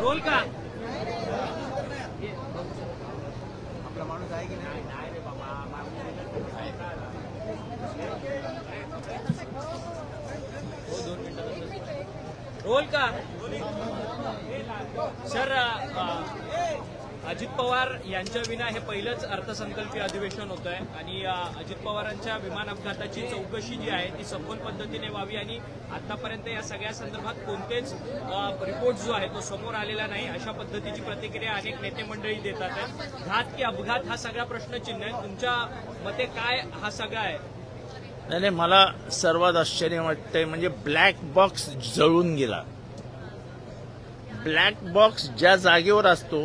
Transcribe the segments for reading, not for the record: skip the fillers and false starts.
Role का आपला माणूस आहे की नाही? नाही रे बाबा हो 2 मिनिटं रोल का सर अजित पवार यांच्या विना हे पहिलंच अर्थसंकल्पीय अधिवेशन होत आहे आणि अजित पवारांच्या विमान अपघाताची चौकशी जी आहे ती सखोल पद्धतीने व्हावी आणि आतापर्यंत या सगळ्या संदर्भात कोणतेच रिपोर्ट जो आहे तो समोर आलेला नाही अशा पद्धतीची प्रतिक्रिया अनेक नेते मंडळी देतात आहे. घात की अपघात हा सगळा प्रश्नचिन्ह आहे. तुमच्या मते काय हा सगळा आहे? नाही, मला सर्वात आश्चर्य वाटतंय म्हणजे ब्लॅक बॉक्स जळून गेला. ब्लॅक बॉक्स ज्या जागेवर असतो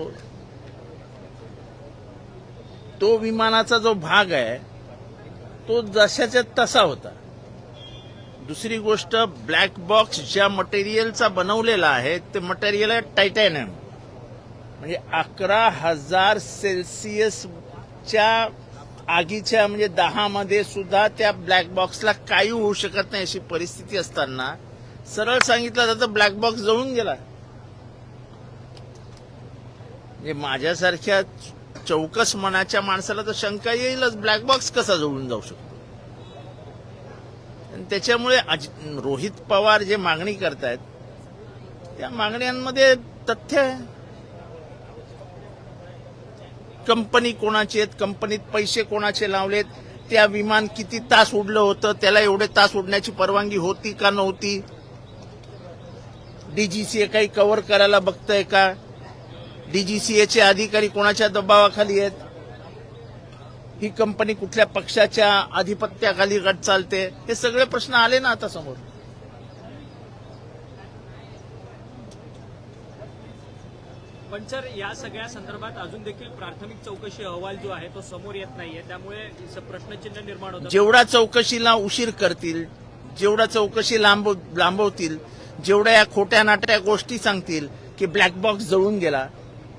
तो विमानाचा जो भाग आहे तो जशाच्या तसा होता. दुसरी गोष्ट, ब्लॅक बॉक्स ज्या मटेरियलचा बनवलेला आहे ते मटेरियल आहे टायटॅनियम. म्हणजे 11,000 सेल्सिअसच्या आगीच्या म्हणजे 10 मध्ये सुद्धा त्या ब्लॅक बॉक्सला काही होऊ शकत नाही अशी परिस्थिती असताना सरळ सांगितलं जातं ब्लॅक बॉक्स जळून गेला. म्हणजे माझ्यासारख्या चौकस मनाच्या माणसाला तर शंका येईलच, ब्लॅक बॉक्स कसा जळून जाऊ शकतो. आणि त्याच्यामुळे रोहित पवार जे मागणी करतायत त्या मागण्यांमध्ये तथ्य आहे. कंपनी कोणाची आहेत, कंपनीत पैसे कोणाचे लावलेत, त्या विमान किती तास उडलं होतं, त्याला एवढे तास उडण्याची परवानगी होती का नव्हती, डीजीसीए काही कव्हर करायला बघतंय का, डीजीसीएचे अधिकारी कोणाच्या दबावाखाली आहेत, ही कंपनी कुठल्या पक्षाच्या आधिपत्याखाली गट चालते, हे सगळे प्रश्न आले ना आता समोर. पण सर या सगळ्या संदर्भात अजून देखील प्राथमिक चौकशी अहवाल जो आहे तो समोर येत नाहीये, त्यामुळे प्रश्नचिन्ह निर्माण होतं. जेवढा चौकशीला उशीर करतील, जेवढा चौकशी लांबवतील, जेवढ्या या खोट्या नाट्या गोष्टी सांगतील की ब्लॅक बॉक्स जळून गेला,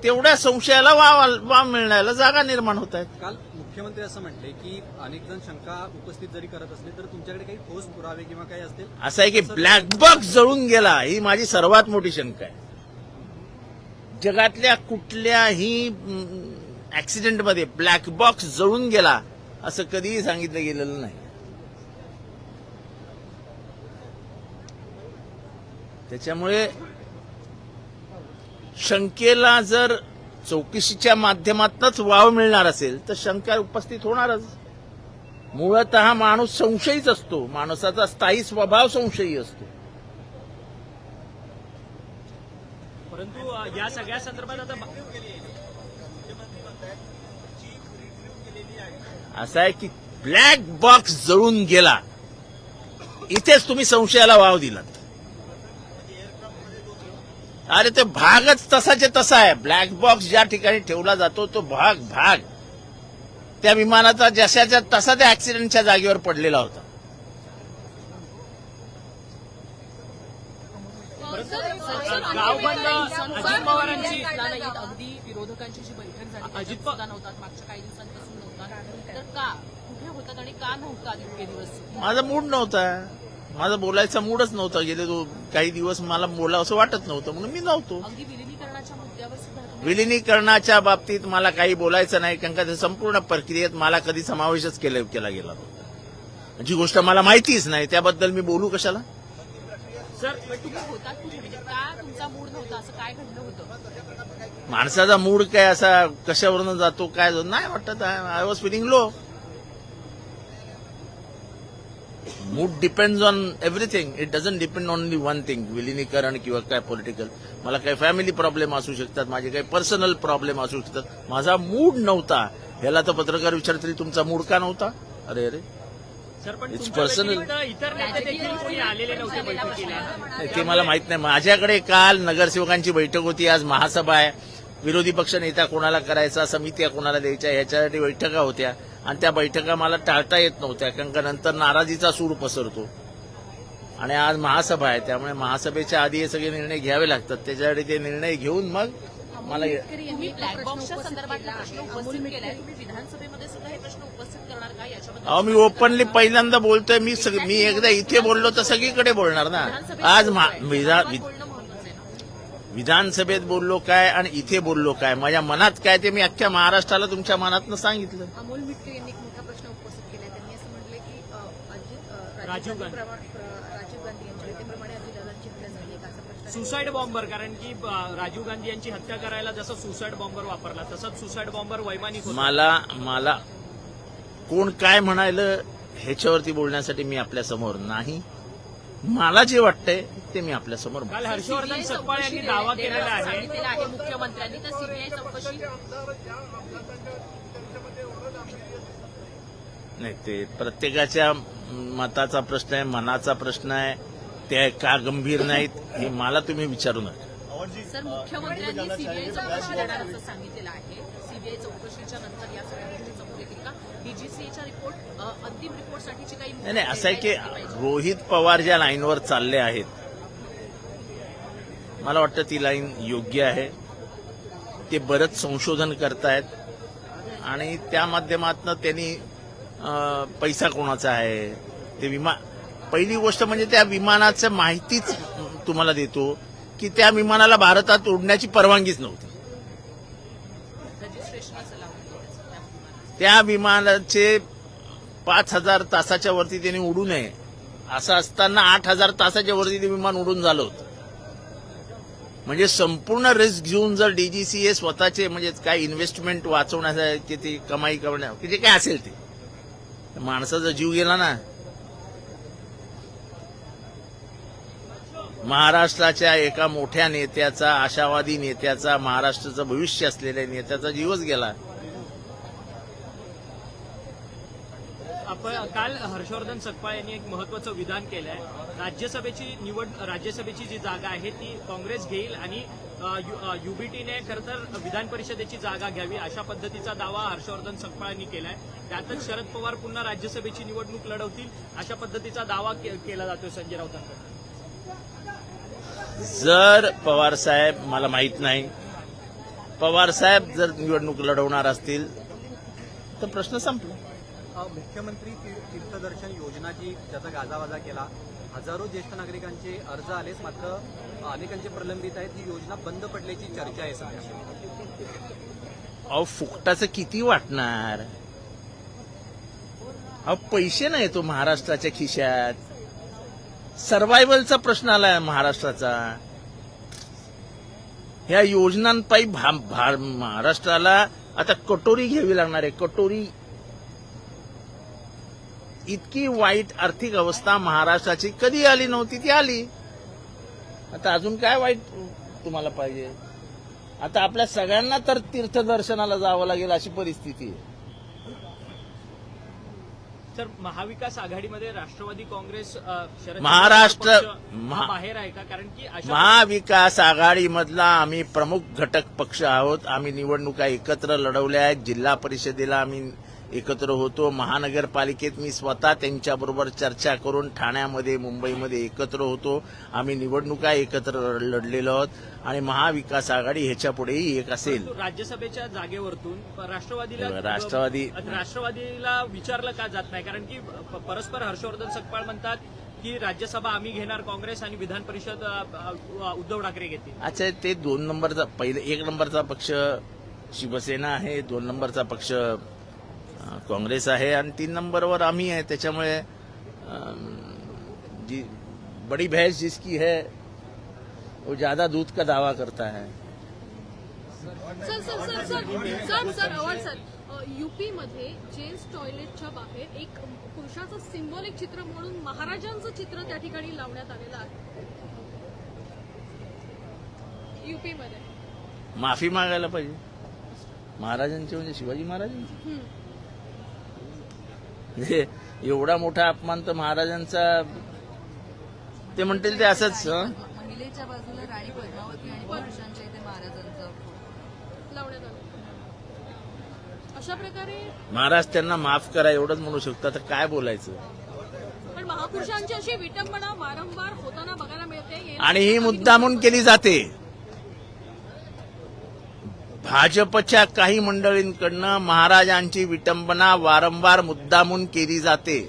तेवढ्या संशयाला वाव मिळण्याला जागा निर्माण होत आहेत. काल मुख्यमंत्री असं म्हटले की अनेक जण शंका उपस्थित जरी करत असले तर तुमच्याकडे काही ठोस पुरावे किंवा काही असतील असं आहे की ब्लॅक बॉक्स जळून गेला ही माझी सर्वात मोठी शंका आहे. जगातल्या कुठल्याही ऍक्सिडेंटमध्ये ब्लॅक बॉक्स जळून गेला असं कधीही सांगितलं गेलेलं नाही. त्याच्यामुळे शंकेला जर चौकशीच्या माध्यमातूनच वाव मिळणार असेल तर शंका उपस्थित होणारच. मूळतः माणूस संशयीच असतो, माणसाचा स्थायी स्वभाव संशयी असतो. परंतु या सगळ्या संदर्भात आता असं आहे की ब्लॅक बॉक्स जळून गेला, इथेच तुम्ही संशयाला वाव दिलात. अरे ते भागच तसाचे तसा आहे. ब्लॅक बॉक्स ज्या ठिकाणी ठेवला जातो तो भाग त्या विमानाचा जशाच्या तसा त्या ऍक्सिडेंटच्या जागेवर पडलेला होता. गावबंद अजित पवारांची अगदी विरोधकांची जी बैठक झाली अजित त्याच्यात सुद्धा नव्हतात, मागच्या काही दिवसांपासून नव्हतात, तर का कुठे होतात आणि का नव्हता इतके दिवस? माझा मूड नव्हता, माझा बोलायचा मूडच नव्हता. गेले काही दिवस मला बोलावं असं वाटत नव्हतं म्हणून मी नव्हतो. अगदी विलिनीकरणाच्या मुद्द्यावर सुद्धा तुम्ही- विलिनीकरणाच्या बाबतीत मला काही बोलायचं नाही, कारण का त्या संपूर्ण प्रक्रियेत मला कधी समावेशच केला गेला नव्हता. जी गोष्ट मला माहितीच नाही त्याबद्दल मी बोलू कशाला. सर तुम्ही होतात कुठे, म्हणजे का तुमचा मूड नव्हता, असं काय घडलं होतं? माणसाचा मूड काय असा कशावरनं जातो काय नाही वाटत. I was feeling low. Mood depends on everything. It doesn't depend only one thing, विलिनीकरण किंवा काय पॉलिटिकल. मला काही फॅमिली प्रॉब्लेम असू शकतात, माझे काही पर्सनल प्रॉब्लेम असू शकतात. माझा मूड नव्हता. ह्याला तर पत्रकार विचारतील तुमचा मूड का नव्हता. अरे सर पण It's तुमच्या personal. व्यतिरिक्त इतर नेते देखील कोणी आलेले नव्हते बैठकीला. ते मला माहित नाही. माझ्याकडे काल नगरसेवकांची बैठक होती, आज महासभा आहे. विरोधी पक्ष नेता कोणाला करायचा, समित्या कोणाला द्यायच्या, ह्याच्यासाठी बैठका होत्या आणि त्या बैठका मला टाळता येत नव्हत्या, कारण का नंतर नाराजीचा सूर पसरतो. आणि आज महासभा आहे, त्यामुळे महासभेच्या आधी हे सगळे निर्णय घ्यावे लागतात. त्याच्यासाठी ते निर्णय घेऊन मग मला तुम्ही ब्लॅक बॉक्सच्या संदर्भातला प्रश्न उपस्थित केलाय, तुम्ही विधानसभेमध्ये सुद्धा हे प्रश्न उपस्थित करणार का याच्याबद्दल? अहो, मी ओपनली पहिल्यांदा बोलतोय. मी एकदा इथे बोललो तर सगळीकडे बोलणार ना. आज बोलणं महत्वाचं आहे ना? विधानसभेत बोललो काय आणि इथे बोललो काय, माझ्या मनात काय ते मी अख्ख्या महाराष्ट्राला तुमच्या मनातनं सांगितलं. अमोल मिटके यांनी एक मोठा प्रश्न उपस्थित केला. त्यांनी असं म्हटलं की राजीव गांधी. राजीव गांधी यांच्या हत्येप्रमाणे अजितदादांची हत्या झाली आहे का, असा प्रश्न सुसाईड बॉम्बर, कारण की राजीव गांधी यांची हत्या करायला जसं सुसाईड बॉम्बर वापरला तसंच सुसाईड बॉम्बर वैमानिक होता. मला कोण काय म्हणायलं ह्याच्यावरती बोलण्यासाठी मी आपल्या समोर नाही. मला जे वाटतंय ते मी आपल्या समोर काल हर्षवर्धन सकपाळ यांनी दावा केलेला आहे. सांगितलेला आहे मुख्यमंत्र्यांनी, तर सीबीआय चौकशी. नाही, ते प्रत्येकाच्या मताचा प्रश्न आहे, मनाचा प्रश्न आहे. ते का गंभीर नाहीत हे मला तुम्ही विचारू नका. सर, मुख्यमंत्र्यांनी सीबीआय चौकशी देणार असं सांगितलेलं आहे. सीबीआय चौकशीच्या नंतर या सगळ्या गोष्टी समोर येतील का? डीजीसीएच्या रिपोर्ट, अंतिम रिपोर्टसाठीची काही नाही नाही, असं आहे की रोहित पवार ज्या लाईनवर चालले आहेत, मला वाटतं ती लाईन योग्य आहे. ते बरंच संशोधन करतायत आणि त्या माध्यमातून त्यांनी पैसा कोणाचा आहे ते पहिली गोष्ट म्हणजे त्या विमानाचं माहितीच तुम्हाला देतो की त्या विमानाला भारतात उडण्याची परवानगीच नव्हती. रजिस्ट्रेशन असं लावलं त्या विमानाचे 5,000 तासाच्या वरती त्यांनी उडू नये असं असताना 8,000 तासाच्या वरती ते विमान उडून झालं होतं. म्हणजे संपूर्ण रिस्क घेऊन जर डीजीसीए स्वतःचे म्हणजे काय इन्व्हेस्टमेंट वाचवण्यासाठी ती कमाई करण्या जे काय असेल ते माणसाचा जीव गेला ना. महाराष्ट्राच्या एका मोठ्या नेत्याचा, आशावादी नेत्याचा, महाराष्ट्राचं भविष्य असलेल्या नेत्याचा जीवच गेला. आपण काल हर्षवर्धन सकपाळ यांनी एक महत्वाचं विधान केलं आहे. राज्यसभेची जी जागा आहे ती काँग्रेस घेईल आणि युबीटीने खरं तर विधान परिषदेची जागा घ्यावी अशा पद्धतीचा दावा हर्षवर्धन सकपाळ यांनी केलाय. त्यातच शरद पवार पुन्हा राज्यसभेची निवडणूक लढवतील अशा पद्धतीचा दावा केला जातोय संजय राऊतांकडून. जर पवारसाहेब, मला माहित नाही, पवारसाहेब जर निवडणूक लढवणार असतील तर प्रश्न संपला. मुख्यमंत्री तीर्थदर्शन योजना जी ज्याचा गाजावाजा केला, हजारो ज्येष्ठ नागरिकांचे अर्ज आलेच, मात्र अनेकांचे प्रलंबित आहेत. ही योजना बंद पडल्याची चर्चा आहे सध्या. अहो, फुकटाचं किती वाटणार? अहो, पैसे नाही तो महाराष्ट्राच्या खिशात. सर्व्हायव्हलचा प्रश्न आलाय महाराष्ट्राचा. ह्या योजनांपायी महाराष्ट्राला आता कटोरी घ्यावी लागणार आहे. कटोरी. इतकी वाईट आर्थिक अवस्था महाराष्ट्राची कधी आली नव्हती, ती आली. आता अजून काय वाईट तुम्हाला पाहिजे? आता आपल्या सगळ्यांना तर तीर्थदर्शनाला जावं लागेल अशी परिस्थिती आहे. तर महाविकास आघाडीमध्ये राष्ट्रवादी काँग्रेस शरद महाराष्ट्र- पक्ष हा बाहेर आहे का? कारण की अशा महाविकास आघाडीमधला आम्ही प्रमुख घटक पक्ष आहोत. आम्ही निवडणुका एकत्र लढवल्या आहेत. जिल्हा परिषदेला आम्ही एकत्र होतो. महानगरपालिकेत मी स्वतः त्यांच्याबरोबर चर्चा करून ठाण्यामध्ये, मुंबईमध्ये एकत्र होतो. आम्ही निवडणुका एकत्र लढलेलो आहोत आणि महाविकास आघाडी ह्याच्या पुढेही एक असेल. परंतु राज्यसभेच्या जागेवरतून राष्ट्रवादी राष्ट्रवादीला विचारलं का जात नाही? कारण की परस्पर हर्षवर्धन सकपाळ म्हणतात की राज्यसभा आम्ही घेणार काँग्रेस आणि विधान परिषद उद्धव ठाकरे घेतील. अच्छा, ते 2 नंबरचा, पहिले 1 नंबरचा पक्ष शिवसेना आहे, 2 नंबरचा पक्ष काँग्रेस आहे आणि 3 नंबरवर आम्ही आहे. त्याच्यामुळे जी बड़ी भैंस जिसकी है वो ज्यादा दूध का दावा करता है. सर यूपी मध्ये जेन्ट्स टॉयलेटच्या बाहेर एक पुरुषाचं सिम्बॉलिक चित्र म्हणून महाराजांचं चित्र त्या ठिकाणी लावण्यात आलेलं आहे. यूपी मध्ये माफी मागायला पाहिजे महाराजांची, म्हणजे शिवाजी महाराजांची. म्हणजे एवढा मोठा अपमान तर महाराजांचा. ते म्हणतील ते असंच. महिलेच्या बाजूला राणी पद्मावती आणि पुरुषांच्या इथे महाराजांचं लावण्यात आलं. अशा प्रकारे महाराज त्यांना माफ करा एवढंच म्हणू शकता, तर काय बोलायचं. पण महापुरुषांची अशी विटंबना वारंवार होताना बघायला मिळते आणि ही मुद्दामून केली जाते. भाजपच्या काही मंडळींकडनं महाराजांची विटंबना वारंवार मुद्दामून केली जाते.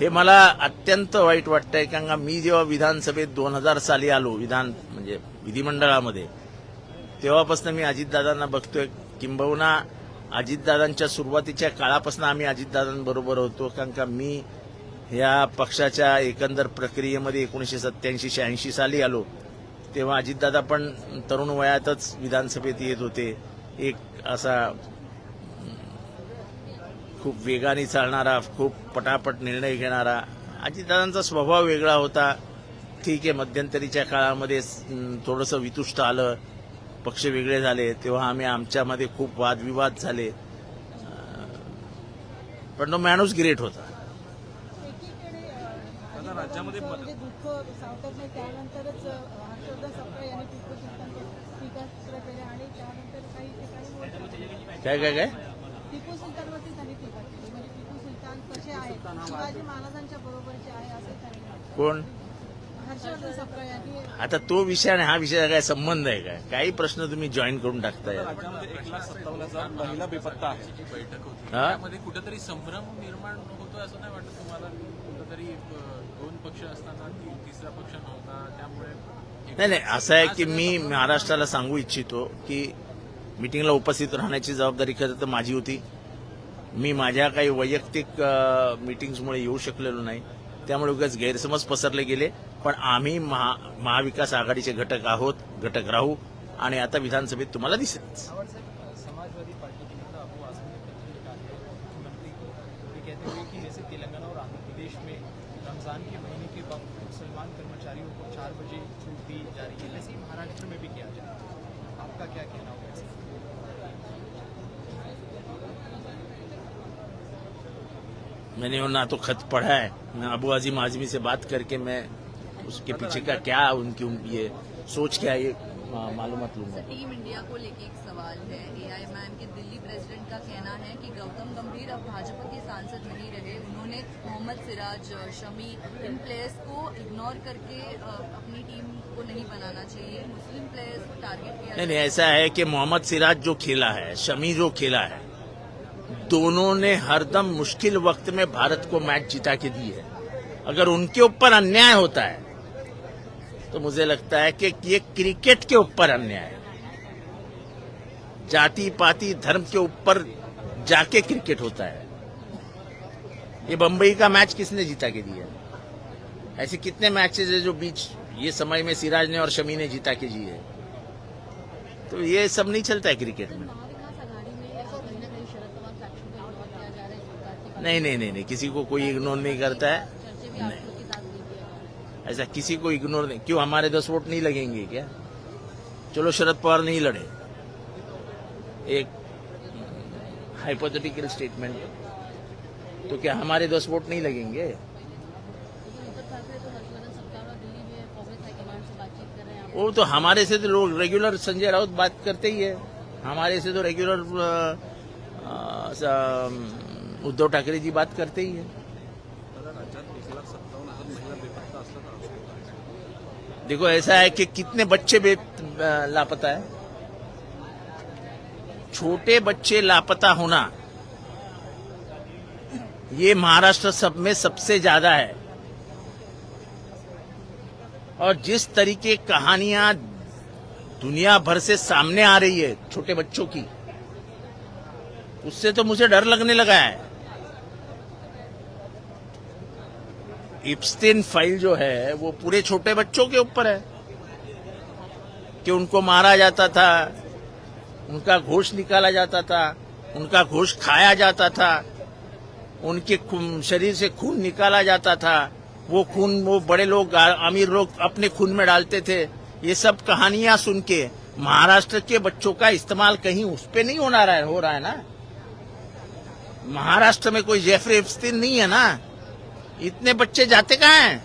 हे मला अत्यंत वाईट वाटतंय, कारण का मी जेव्हा विधानसभेत 2000 साली आलो म्हणजे विधिमंडळामध्ये, तेव्हापासून मी अजितदादांना बघतोय. किंबहुना अजितदादांच्या सुरुवातीच्या काळापासून आम्ही अजितदादांबरोबर होतो, कारण का मी ह्या पक्षाच्या एकंदर प्रक्रियेमध्ये 1987-86 साली आलो. तेव्हा अजितदादा पण तरुण वयातच विधानसभेत येत होते. एक असा खूप वेगाने चालणारा, खूप पटापट निर्णय घेणारा. अजितदादांचा स्वभाव वेगळा होता. ठीक आहे, मध्यंतरीच्या काळामध्ये थोडंसं वितुष्ट आलं, पक्ष वेगळे झाले, तेव्हा आमच्यामध्ये खूप वादविवाद झाले. पण तो माणूस ग्रेट होता. राज्यामध्ये दुःख सावरत नाही, त्यानंतरच हर्षवर्धन सपकाळ यांनी टिपू सुलतानवर टीकास्त्र केले आणि त्यानंतर काही ठिकाणी काय टिपू सुलतानवरती त्यांनी टीका केली. म्हणजे टिपू सुलतान कसे आहेत, शिवाजी महाराजांच्या बरोबरचे आहे असं त्यांनी म्हटलं. कोण? हर्षवर्धन सपकाळ यांनी आता तो विषय आणि हा विषयाचा काय संबंध आहे काय? काही प्रश्न तुम्ही जॉईन करून टाकताय. राज्यामध्ये 1,57,000 महिला बेपत्ता आहे. बैठक होती हा? त्यामध्ये कुठेतरी संभ्रम निर्माण होतोय असं नाही वाटत तुम्हाला? कुठेतरी दोन पक्ष असताना तिसरा पक्ष नव्हता, त्यामुळे नाही, असं आहे की मी महाराष्ट्राला सांगू इच्छितो की मिटिंगला उपस्थित राहण्याची जबाबदारी खरं तर माझी होती. मी माझ्या काही वैयक्तिक मिटिंग्समुळे येऊ शकलेलो नाही, त्यामुळे उगाच गैरसमज पसरले गेले. पण आम्ही महाविकास आघाडीचे घटक आहोत, घटक राहू, आणि आता विधानसभेत तुम्हाला दिसेल. समाजवादी पार्टी के नेता अबू आजमी ने पत्र लिखा है मुख्यमंत्री को, ये कहते हुए कि जैसे तेलंगाना और आंध्र प्रदेश में रमजान के महीने के वक्त मुसलमान कर्मचारियों को 4 बजे छूट दी जा रही है, वैसे ही महाराष्ट्र में भी किया जाए. आपका क्या कहना होगा? मैंने वो ना तो खत पढ़ा है, ना अबू आजिम आजमी से बात करके मैं उसके पीछे का क्या उनकी ये सोच क्या है ये मालूमात लूंगा. टीम इंडिया को लेके एक सवाल है. एआईएमआईएम के दिल्ली प्रेसिडेंट का कहना है कि गौतम गंभीर अब भाजपा के सांसद नहीं रहे. उन्होंने मोहम्मद सिराज, शमी, इन प्लेयर्स को इग्नोर करके अपनी टीम को नहीं बनाना चाहिए. मुस्लिम प्लेयर्स को टारगेट किया. नहीं, ऐसा है कि मोहम्मद सिराज जो खेला है, शमी जो खेला है, दोनों ने हरदम मुश्किल वक्त में भारत को मैच जिता के दी है. अगर उनके ऊपर अन्याय होता है तो मुझे लगता है कि ये क्रिकेट के ऊपर अन्याय है. जाति पाति धर्म के ऊपर जाके क्रिकेट होता है. ये बंबई का मैच किसने जीता के दिया? ऐसे कितने मैचेस है जो बीच ये समय में सिराज ने और शमी ने जीता के दिए. तो ये सब नहीं चलता है क्रिकेट में. महाविकास आघाड़ी में ऐसा कहीं ना कहीं शरद पवार फैक्शन को इग्नोर किया जा रहा है सरकार की नहीं, किसी को कोई इग्नोर नहीं करता है. चर्चे भी आप लोग के साथ नहीं किया जा रहा है. ऐसा किसी को इग्नोर नहीं. क्यों हमारे 10 वोट नहीं लगेंगे क्या? चलो शरद पवार नहीं लड़े, एक हाइपोथेटिकल स्टेटमेंट, तो क्या हमारे 10 वोट नहीं लगेंगे? लेकिन उद्धव ठाकरे तो हर्षवर्धन सपकाळ और दिल्ली में कांग्रेस हाईकमान से बातचीत कर रहे हैं. वो तो हमारे से तो लोग रेगुलर संजय राउत बात करते ही है. हमारे से तो रेगुलर उद्धव ठाकरे जी बात करते ही है. राज्यात 1,57,000 महिला बेपत्ता असतात. देखो ऐसा है कि कितने बच्चे लापता है. छोटे बच्चे लापता होना ये महाराष्ट्र सब में सबसे ज्यादा है. और जिस तरीके कहानियां दुनिया भर से सामने आ रही है छोटे बच्चों की, उससे तो मुझे डर लगने लगा है. इप्स्टीन फाइल जो है वो पूरे छोटे बच्चों के ऊपर है कि उनको मारा जाता था, उनका गोश्त निकाला जाता था, उनका गोश्त खाया जाता था, उनके शरीर से खून निकाला जाता था. वो खून वो बड़े लोग, अमीर लोग अपने खून में डालते थे. ये सब कहानियां सुन के महाराष्ट्र के बच्चों का इस्तेमाल कहीं उस पे नहीं हो रहा है ना. महाराष्ट्र में कोई जेफरी इप्स्टीन नहीं है ना. इतने बच्चे जाते कहाँ हैं?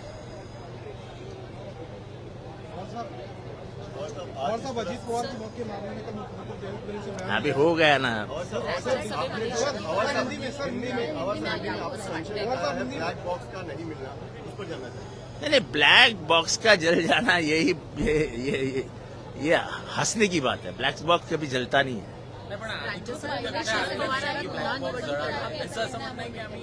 और सब अजीत पवार की मौत के मामले में कल मुख्यमंत्री देवेंद्र फडणवीस से बयान अभी हो गया ना. हिंदी में सर, हिंदी में ब्लैक बॉक्स का नहीं मिलना, उस पर जानना चाहिए. नहीं, ब्लैक बॉक्स का जल जाना यही ये हंसने की बात है. ब्लैक बॉक्स कभी जलता नहीं है. राज्यसभा इलेक्शन त्यांचं असं म्हणणं आहे की आम्ही